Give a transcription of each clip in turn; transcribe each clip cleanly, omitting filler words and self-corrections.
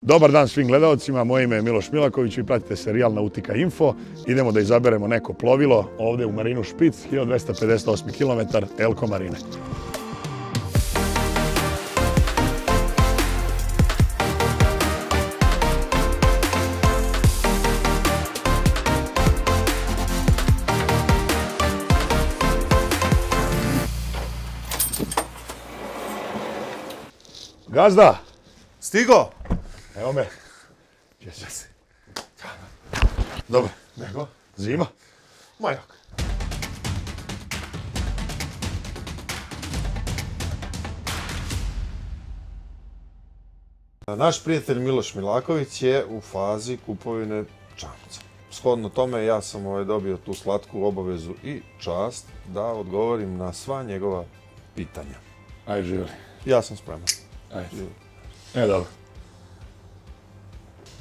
Dobar dan svim gledalcima, moje ime je Miloš Milaković, vi pratite serijal Nautika Info. Idemo da izaberemo neko plovilo ovde u Marinu Špic, 1258 km, Elko Marine. Gazda! Stigo! Evo me. Sjeća se. Dobro. Nego? Zima? Majak. Naš prijatelj Miloš Milaković je u fazi kupovine čamca. Shodno tome ja sam dobio tu slatku obavezu i čast da odgovorim na sva njegova pitanja. Ajde, živjeli. Ja sam spreman. Ajde. Dobro.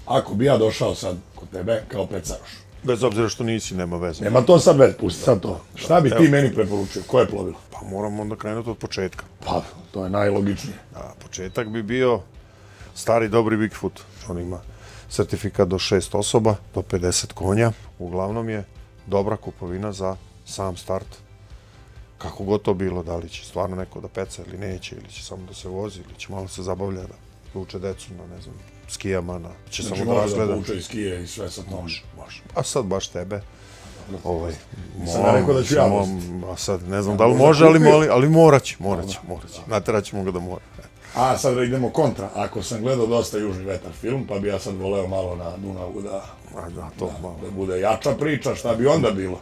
Ako bi ja došao sad kod tebe kao pecaroš. Bez obzira što nisi, nema veze. Nema to sad veze, pusti sad to. Šta bi ti meni preporučio? Koje plovilo? Pa moramo onda krenuti od početka. Pa, to je najlogičnije. Početak bi bio stari dobri Bigfoot. On ima sertifikat do 6 osoba, do 50 konja. Uglavnom je dobra kupovina za sam start. Kako god to bilo, da li će stvarno neko da peca ili neće, ili će samo da se vozi, ili će malo se zabavlja da uče decu na, ne znam, skijama, će znači, samo da razgleda. Znači može da uče i skije i sve sa tom. Može. A sad baš tebe. Sam rekao da ću ja voziti. A sad ne znam da li može, ali morat će. Naterat ćemo ga da mora. A sad idemo kontra. Ako sam gledao dosta Južni vetar film, pa bi ja sad voleo malo na Dunavu da bude jača priča, šta bi onda bilo?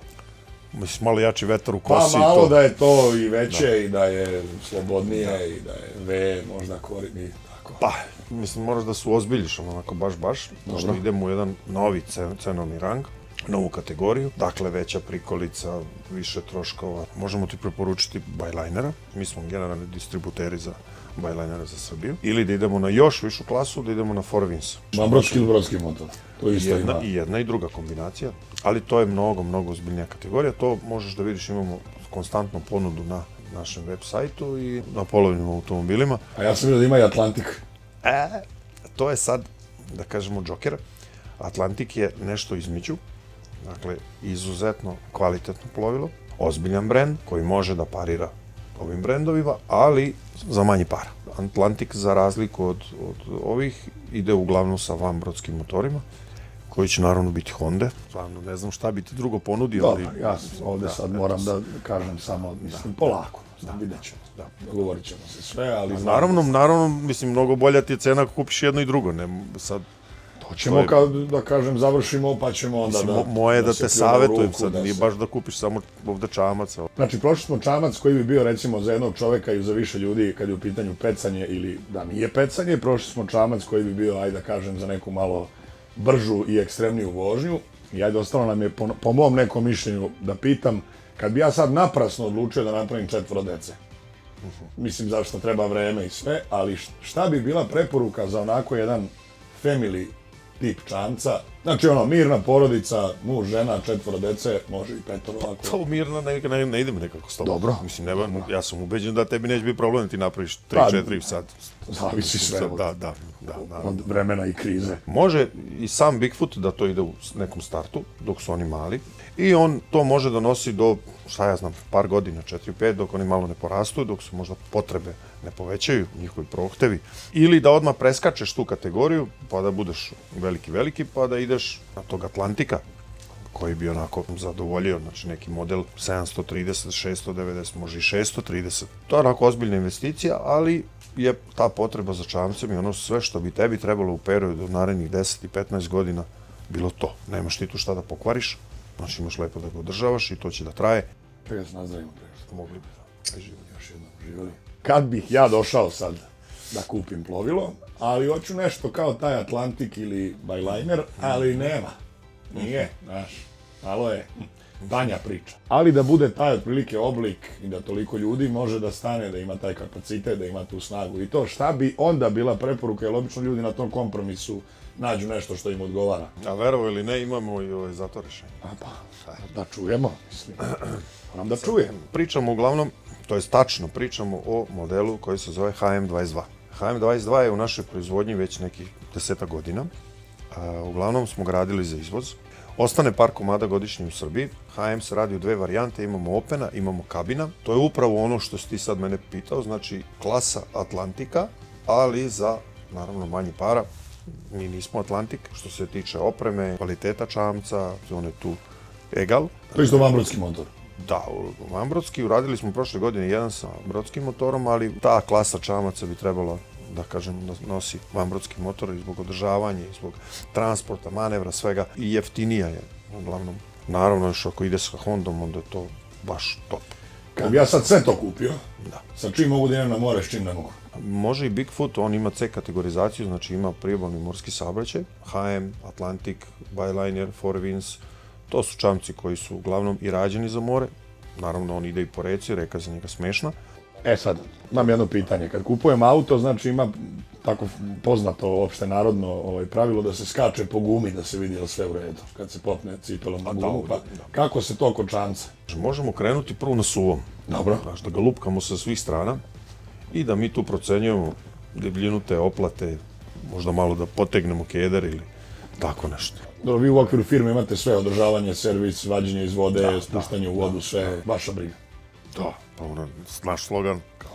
Mislim, malo jači vetar u kosi. Pa malo da je to i veće i da je slobodnije i da je možda korini. Pa, mislim, moraš da se uozbiljiš, onako baš, što idemo u jedan novi cenovni rang, novu kategoriju, dakle veća prikolica, više troškova. Možemo ti preporučiti bajlajnera, mi smo generalni distributeri za bajlajnere za Srbiju, ili da idemo na još višu klasu, da idemo na Four Winds. Brodski ili brodski motor, to isto ima. I jedna i druga kombinacija, ali to je mnogo ozbiljnija kategorija, to možeš da vidiš, imamo konstantnu ponudu na našem web sajtu i na polovnim automobilima. A ja sam vidio da ima i Atlantik. To je sad, da kažemo, džoker. Atlantik je nešto između, dakle, izuzetno kvalitetno plovilo, ozbiljan brend koji može da parira ovim brendovima, ali za manje para. Atlantik, za razliku od ovih, ide uglavnom sa vanbrodskim motorima, koji će naravno biti Honda. Stvarno, ne znam šta bi ti drugo ponudio, ali... Dobro, ja ovde sad moram da kažem samo, mislim, polako. Vidjet ćemo, dogovorit ćemo se sve, ali... Naravno, mislim, mnogo bolja ti je cena ako kupiš jedno i drugo, ne, sad... To ćemo, da kažem, završimo, pa ćemo onda da... Moje da te savjetujem sad, nije baš da kupiš samo ovde čamac. Znači, prošli smo čamac koji bi bio, recimo, za jednog čoveka i za više ljudi, kad je u pitanju pecanje ili da nije pecanje, prošli smo čamac koji bi bio, ajde da kažem, za neku malo bržu i ekstremniju vožnju. I ajde, ostalo nam je, po mom nekom mišljenju, da pitam, kad bi ja sad naprasno odlučio da napravim 4 dece, mislim zašto treba vreme i sve, ali šta bi bila preporuka za onako jedan family tip čamca? Znači ono, mirna porodica, muž, žena, 4 dece, može i 5 ovako. To mirno ne idem nekako s tobom. Dobro. Mislim, ja sam ubeđen da tebi neće biti problem da ti napraviš 3-4 sad. Zavisi sve od vremena i krize. Može i sam Bigfoot da to ide u nekom startu, dok su oni mali. I on to može da nosi do, šta ja znam, par godina, 4-5, dok oni malo ne porastu, dok su možda potrebe ne povećaju, njihovi prohtevi. Ili da odmah preskačeš tu kategoriju, pa da budeš veliki, pa da ideš na tog Atlantika, koji bi onako zadovoljio, znači neki model 730, 690, može i 630. To je onako ozbiljna investicija, ali je ta potreba za čamcem i ono sve što bi tebi trebalo u periodu od narednih 10 i 15 godina bilo to. Nemaš ti tu šta da pokvariš, znači imaš lepo da ga održavaš i to će da traje. Prije se nazdravimo što mogli bi da živjeli još jednom živjeli. Kad bih ja došao sad da kupim plovilo, ali hoću nešto kao taj Atlantik ili bajlajner, ali nema. Nije, znaš, malo je tanja priča. Ali da bude taj otprilike oblik i da toliko ljudi može da stane, da ima taj kapacitet, da ima tu snagu i to, šta bi onda bila preporuka, jer obično ljudi na tom kompromisu nađu nešto što im odgovara. A verovo ili ne, imamo i za to rešenje. Da čujemo, mislim. Moram da čujem. Pričamo uglavnom, to je tačno, pričamo o modelu koji se zove HM22. HM22 je u našoj proizvodnji već nekih 10 godina. Uglavnom smo gradili za izvoz. Ostane par komada godišnje u Srbiji. HM se radi u dve varijante, imamo opena, imamo kabina. To je upravo ono što si ti sad mene pitao, znači klasa Atlantika, ali za, naravno, manje para. Mi nismo Atlantik, što se tiče opreme, kvaliteta čamca, on je tu egal. To je isto vanbrodski motor. Da, vanbrodski, uradili smo prošle godine jedan sa brodskim motorom, ali ta klasa čamaca bi trebala, da kažem, nosi vanbrodski motor i zbog održavanja, i zbog transporta, manevra, svega, i jeftinija je, uglavnom. Naravno, još ako ide sa Hondom, onda je to baš top. Kad bi ja sad sve to kupio, da. Sa čim mogu da idem na more, s čim ne mogu? Može i Bigfoot, on ima C kategorizaciju, znači ima priobalni morski saobraćaj, HM, Atlantic, Byliner, Four Winds, to su čamci koji su uglavnom i rađeni za more, naravno on ide i po reci, reka za njega smešna. Sad, imam jedno pitanje, kad kupujem auto, znači ima tako poznato opšte narodno pravilo da se skače po gumi da se vidi da sve u redu, kad se popne cipelom na gumu, pa kako se to kod čamca? Možemo krenuti prvo na suvom. Dobro. Da ga lupkamo sa svih strana i da mi tu procenjujemo debljinu te oplate, možda malo da potegnemo keder ili tako nešto. Dobro, vi u okviru firme imate sve, održavanje, servis, vađenje iz vode, spuštanje u vodu, sve, vaša briga. Da, pa naš slogan, kao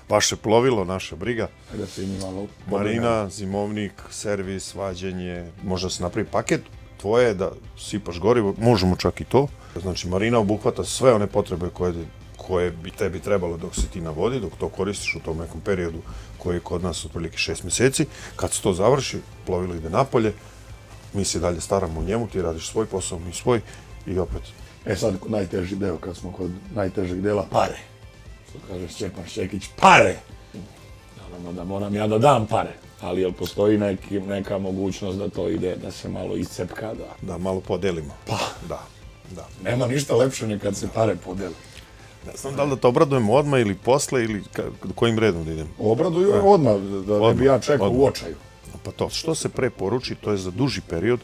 vaše plovilo, naša briga. Da se imi malo... Marina, zimovnik, servis, vađenje, možda se napravi paket, tvoje je da sipaš gorivo, možemo čak i to. Znači, marina obuhvata sve one potrebe koje bi tebi trebalo dok si ti na vodi, dok to koristiš u tom nekom periodu koji je kod nas otprilike 6 mjeseci. Kad se to završi, plovilo ide napolje, mi se dalje staramo o njemu, ti radiš svoj posao, mi svoj i opet. Sad najteži deo, kad smo kod najtežeg dela, pare. Što kaže Šćepan Šćekić, pare! Naravno da moram ja da dam pare, ali jel postoji neka mogućnost da to ide, da se malo iscepka, da malo podelimo. Pa, da. Nema ništa lepše nego kad se pare podeli. Ne znam da li da te obradujemo odmah ili posle ili kojim redom da idem. Obraduju odmah, da ne bi ja čekao u očaju. Pa to, što se pre poruči, to je za duži period,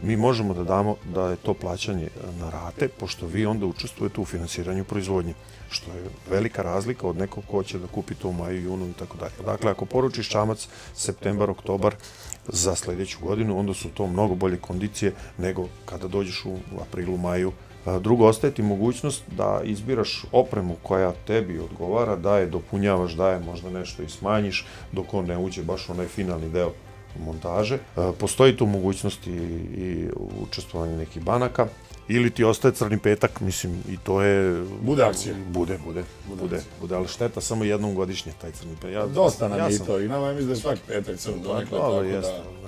mi možemo da damo da je to plaćanje na rate, pošto vi onda učestvujete u finansiranju proizvodnje, što je velika razlika od nekog ko će da kupi to u maju, junu i tako dalje. Dakle, ako poručiš čamac septembar, oktobar za sljedeću godinu, onda su to mnogo bolje kondicije nego kada dođeš u aprilu, maju. Drugo, ostaje ti mogućnost da izbiraš opremu koja tebi odgovara, da je dopunjavaš, da je možda nešto i smanjiš, dok on ne uđe baš u onaj finalni deo montaže. Postoji tu mogućnost i učestvovanje nekih banaka, ili ti ostaje crni petak, mislim, i to je... Bude akcija. Bude, ali šteta samo jednom godišnje, taj crni petak. Dosta nam je i to, i nama je mislim da je svaki petak crn donekle, tako da...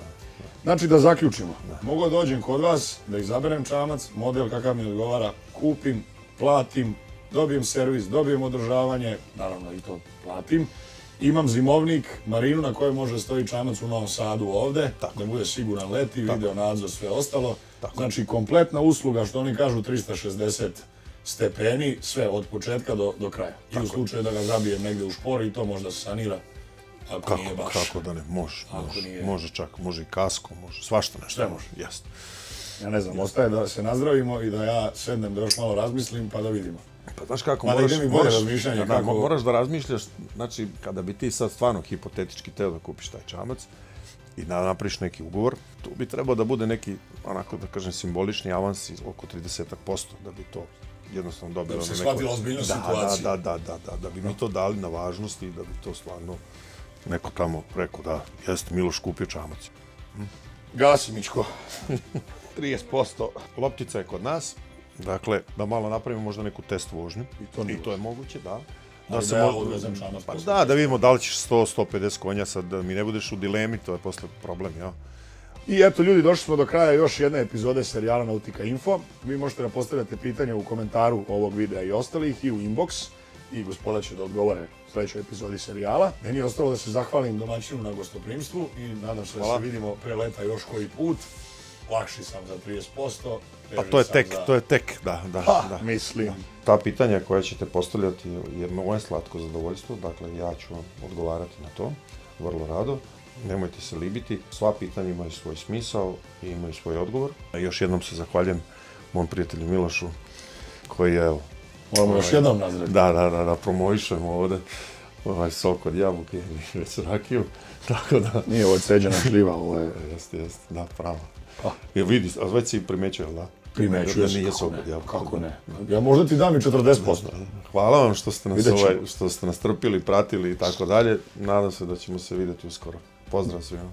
Znači da zaključimo, mogu da dođem kod vas, da izaberem čamac, model kakav mi odgovara, kupim, platim, dobijem servis, dobijem održavanje, naravno i to platim. Imam zimovnik, marinu na kojoj može stoji čamac u Novom Sadu ovde, da bude siguran leti, video nadzor, sve ostalo. Znači kompletna usluga, što oni kažu 360 stepeni, sve od početka do kraja. I u slučaju da ga zabijem negde u špori i to možda se sanira. Kako da ne, može čak, može i kasko, može svašta nešto. Sve može. Jeste. Ja ne znam, ostaje da se nazdravimo i da ja sednem da još malo razmislim pa da vidimo. Pa znaš kako, moraš da razmišljaš, znači kada bi ti sad stvarno hipotetički teo da kupiš taj čamac i da napriš neki ugovor, tu bi trebao da bude neki, onako da kažem, simbolični avans oko 30%, da bi to jednostavno dobilo na neko... Da bi se shvatilo ozbiljnu situaciju. Da bi mi to dali na važnosti i da bi to stvarno neko tamo rekao da jeste Miloš kupio čamac. Gasi, Mičko. 30%. Loptica je kod nas, dakle, da malo napravimo možda neku test vožnju. I to je moguće, da. Da ja odvezem čamac. Da vidimo da li ćeš 100-150 konja, sad da mi ne budeš u dilemi, to je posle problem, ja. I eto ljudi, došli smo do kraja još jedne epizode serijala Nautika Info. Vi možete da postavljate pitanja u komentaru ovog videa i ostalih i u inbox. I gospoda će da odgovore u sljedećoj epizodi serijala. Meni je ostalo da se zahvalim domaćinu na gostoprimstvu i nadam se da se vidimo pre leta još koji put. Lakši sam za 30%. Pa to je tek, da. Mislim. Ta pitanja koja ćete postavljati je moje slatko zadovoljstvo, dakle ja ću vam odgovarati na to, vrlo rado. Nemojte se libiti, sva pitanja imaju svoj smisao i imaju svoj odgovor. Još jednom se zahvaljujem mom prijatelju Milošu, koji je, evo... Moramo još jednom nazdraviti. Da, promovišemo ovde. sok od jabuke ili već rakiju, tako da... Nije ovo ceđena šljiva, ovo je... Jeste, da, pravo. Jel vidi, a već si primećio, jel da? Primećuje se, nije sok od jabuke. kako ne. Ja možda ti dam i 40%. Hvala vam što ste nas trpili, pratili i tako dalje. Nadam se da ćemo se vidjeti uskoro. Pozdrav svima.